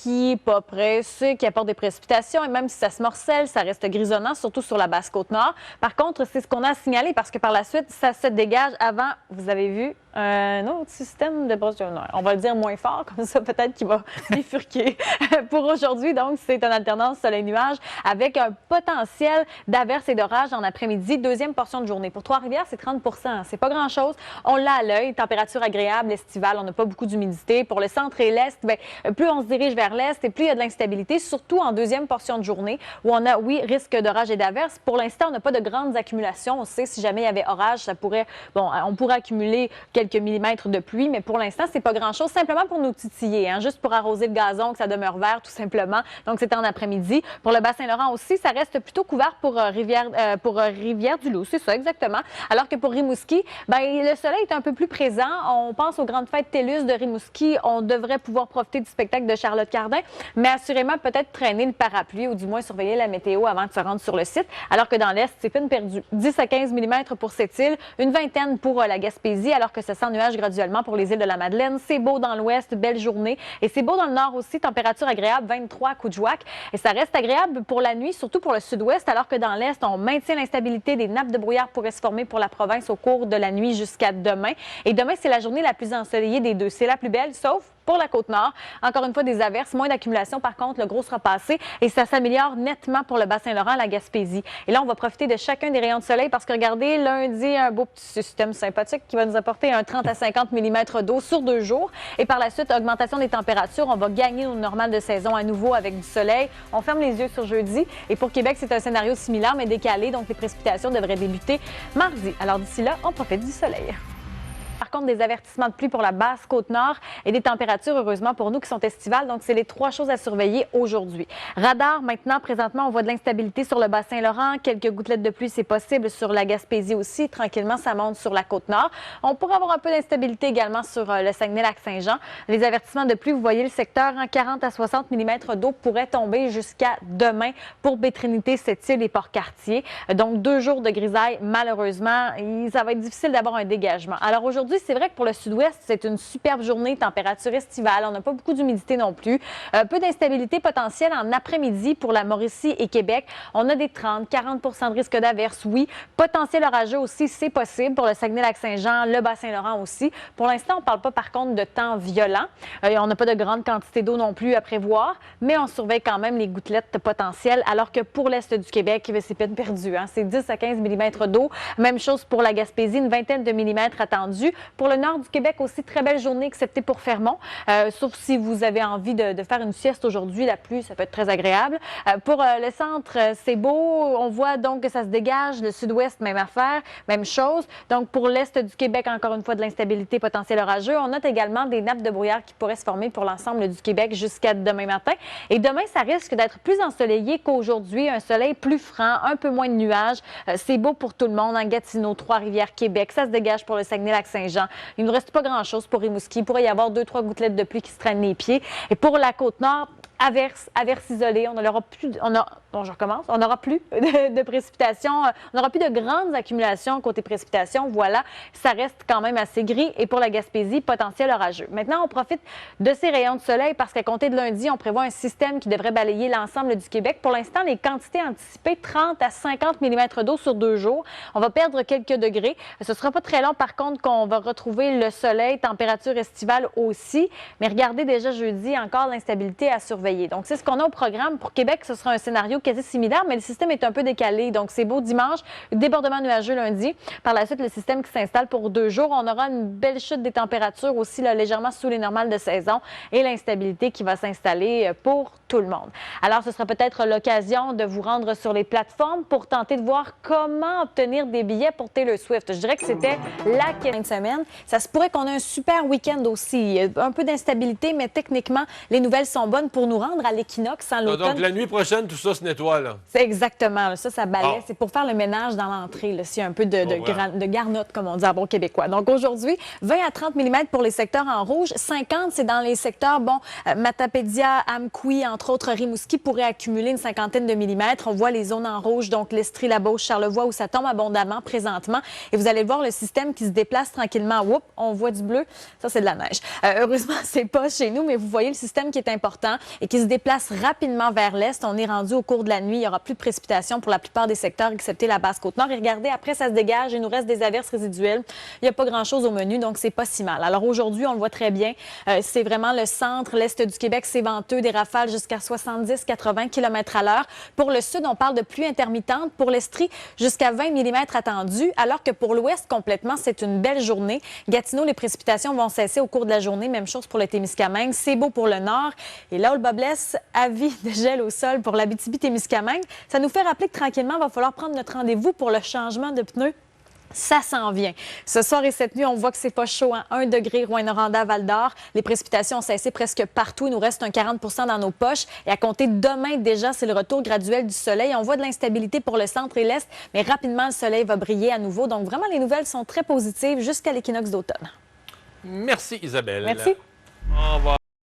qui n'est pas pressé, qui apporte des précipitations et même si ça se morcelle, ça reste grisonnant, surtout sur la basse Côte-Nord. Par contre, c'est ce qu'on a signalé parce que par la suite, ça se dégage avant, vous avez vu, un autre système de brosse. On va le dire moins fort, comme ça peut-être qu'il va bifurquer pour aujourd'hui. Donc, c'est une alternance soleil-nuage avec un potentiel d'averses et d'orages en après-midi, deuxième portion de journée. Pour Trois-Rivières, c'est 30 %. C'est pas grand-chose. On l'a à l'œil, température agréable, estivale, on n'a pas beaucoup d'humidité. Pour le centre et l'est, bien, plus on se dirige vers l'est et plus il y a de l'instabilité, surtout en deuxième portion de journée où on a, oui, risque d'orage et d'averses. Pour l'instant, on n'a pas de grandes accumulations. On sait si jamais il y avait orage, ça pourrait, bon, on pourrait accumuler quelques millimètres de pluie, mais pour l'instant, c'est pas grand-chose, simplement pour nous titiller, hein, juste pour arroser le gazon, que ça demeure vert, tout simplement. Donc, c'est en après-midi. Pour le Bas-Saint-Laurent aussi, ça reste plutôt couvert pour Rivière-du-Loup, c'est ça, exactement. Alors que pour Rimouski, bien, le soleil est un peu plus présent. On pense aux grandes fêtes TELUS de Rimouski. On devrait pouvoir profiter du spectacle de Charlotte Cardin, mais assurément peut-être traîner le parapluie ou du moins surveiller la météo avant de se rendre sur le site. Alors que dans l'Est, c'est peine perdue. 10 à 15 mm pour cette île, une vingtaine pour la Gaspésie, alors que ça sent nuage graduellement pour les îles de la Madeleine. C'est beau dans l'ouest, belle journée. Et c'est beau dans le nord aussi, température agréable, 23 à Coudjouac. Et ça reste agréable pour la nuit, surtout pour le sud-ouest, alors que dans l'est, on maintient l'instabilité. Des nappes de brouillard pourraient se former pour la province au cours de la nuit jusqu'à demain. Et demain, c'est la journée la plus ensoleillée des deux. C'est la plus belle, sauf pour la Côte-Nord. Encore une fois, des averses, moins d'accumulation. Par contre, le gros sera passé et ça s'améliore nettement pour le Bas-Saint-Laurent, la Gaspésie. Et là, on va profiter de chacun des rayons de soleil parce que regardez, lundi, un beau petit système sympathique qui va nous apporter un 30 à 50 mm d'eau sur 2 jours. Et par la suite, augmentation des températures. On va gagner au normal de saison à nouveau avec du soleil. On ferme les yeux sur jeudi. Et pour Québec, c'est un scénario similaire, mais décalé. Donc, les précipitations devraient débuter mardi. Alors, d'ici là, on profite du soleil. Par contre, des avertissements de pluie pour la basse Côte-Nord et des températures, heureusement pour nous, qui sont estivales. Donc, c'est les 3 choses à surveiller aujourd'hui. Radar, maintenant, présentement, on voit de l'instabilité sur le Bas-Saint-Laurent. Quelques gouttelettes de pluie, c'est possible sur la Gaspésie aussi. Tranquillement, ça monte sur la Côte-Nord. On pourrait avoir un peu d'instabilité également sur le Saguenay-Lac-Saint-Jean. Les avertissements de pluie, vous voyez le secteur, 40 à 60 mm d'eau pourrait tomber jusqu'à demain pour Bétrinité, Sept-Îles et Port-Cartier. Donc, 2 jours de grisaille, malheureusement. Ça va être difficile d'avoir un dégagement. Alors, aujourd'hui, c'est vrai que pour le sud-ouest, c'est une superbe journée, température estivale. On n'a pas beaucoup d'humidité non plus. Peu d'instabilité potentielle en après-midi pour la Mauricie et Québec. On a des 30-40 % de risque d'averse, oui. Potentiel orageux aussi, c'est possible pour le Saguenay-Lac-Saint-Jean, le Bas-Saint-Laurent aussi. Pour l'instant, on ne parle pas par contre de temps violent. On n'a pas de grande quantité d'eau non plus à prévoir, mais on surveille quand même les gouttelettes potentielles, alors que pour l'est du Québec, c'est peine perdue. Hein? C'est 10 à 15 mm d'eau. Même chose pour la Gaspésie, une vingtaine de millimètres attendus. Pour le nord du Québec aussi, très belle journée, excepté pour Fermont. Sauf si vous avez envie de faire une sieste aujourd'hui, la pluie, ça peut être très agréable. Pour le centre, c'est beau. On voit donc que ça se dégage. Le sud-ouest, même affaire, même chose. Donc, pour l'est du Québec, encore une fois, de l'instabilité potentielle orageux. On note également des nappes de brouillard qui pourraient se former pour l'ensemble du Québec jusqu'à demain matin. Et demain, ça risque d'être plus ensoleillé qu'aujourd'hui. Un soleil plus franc, un peu moins de nuages. C'est beau pour tout le monde. En Gatineau, Trois-Rivières, Québec, ça se dégage pour le Saguenay-Lac-Saint-Jean. Il ne nous reste pas grand-chose pour Rimouski. Il pourrait y avoir 2-3 gouttelettes de pluie qui se traînent les pieds. Et pour la Côte-Nord, averse isolée. On n'aura plus, je recommence. On n'aura plus de précipitations. On n'aura plus de grandes accumulations côté précipitations. Voilà, ça reste quand même assez gris. Et pour la Gaspésie, potentiel orageux. Maintenant, on profite de ces rayons de soleil parce qu'à compter de lundi, on prévoit un système qui devrait balayer l'ensemble du Québec. Pour l'instant, les quantités anticipées, 30 à 50 mm d'eau sur 2 jours. On va perdre quelques degrés. Ce ne sera pas très long, par contre, qu'on va retrouver le soleil, température estivale aussi. Mais regardez déjà jeudi, encore l'instabilité à surveiller. Donc, c'est ce qu'on a au programme. Pour Québec, ce sera un scénario quasi similaire, mais le système est un peu décalé. Donc, c'est beau dimanche, débordement nuageux lundi. Par la suite, le système qui s'installe pour 2 jours. On aura une belle chute des températures aussi, là, légèrement sous les normales de saison et l'instabilité qui va s'installer pour tout le monde. Alors, ce sera peut-être l'occasion de vous rendre sur les plateformes pour tenter de voir comment obtenir des billets pour Taylor Swift. Je dirais que c'était la fin de semaine. Ça se pourrait qu'on ait un super week-end aussi. Un peu d'instabilité, mais techniquement, les nouvelles sont bonnes pour nous rendre à l'équinoxe en l'automne. Donc, la nuit prochaine, tout ça, ce n'est nettoie, là. C'est exactement. Là. Ça balaie. Ah. C'est pour faire le ménage dans l'entrée. S'il y a un peu de garnotte, comme on dit en bon québécois. Donc aujourd'hui, 20 à 30 mm pour les secteurs en rouge. 50, c'est dans les secteurs, Matapédia, Amqui, entre autres, Rimouski pourrait accumuler une cinquantaine de millimètres. On voit les zones en rouge, donc l'Estrie, la Beauce, Charlevoix, où ça tombe abondamment présentement. Et vous allez voir le système qui se déplace tranquillement. Oups, on voit du bleu. Ça, c'est de la neige. Heureusement, c'est pas chez nous, mais vous voyez le système qui est important et qui se déplace rapidement vers l'est. On est rendu au cours de la nuit. Il y aura plus de précipitations pour la plupart des secteurs, excepté la Basse-Côte-Nord. Et regardez, après, ça se dégage. Il nous reste des averses résiduelles. Il n'y a pas grand-chose au menu, donc c'est pas si mal. Alors aujourd'hui, on le voit très bien. C'est vraiment le centre, l'est du Québec, c'est venteux, des rafales jusqu'à 70-80 km à l'heure. Pour le sud, on parle de pluie intermittente. Pour l'Estrie, jusqu'à 20 mm attendus, alors que pour l'ouest, complètement, c'est une belle journée. Gatineau, les précipitations vont cesser au cours de la journée. Même chose pour le Témiscamingue. C'est beau pour le nord. Et là où le bas blesse, avis de gel au sol pour l'Abitibi-Témiscamingue. Ça nous fait rappeler que tranquillement, il va falloir prendre notre rendez-vous pour le changement de pneus. Ça s'en vient. Ce soir et cette nuit, on voit que c'est pas chaud. 1 degré, Rouyn-Noranda, Val-d'Or. Les précipitations ont cessé presque partout. Il nous reste un 40 dans nos poches. Et à compter demain, déjà, c'est le retour graduel du soleil. On voit de l'instabilité pour le centre et l'est, mais rapidement, le soleil va briller à nouveau. Donc, vraiment, les nouvelles sont très positives jusqu'à l'équinoxe d'automne. Merci, Isabelle. Merci. Au revoir.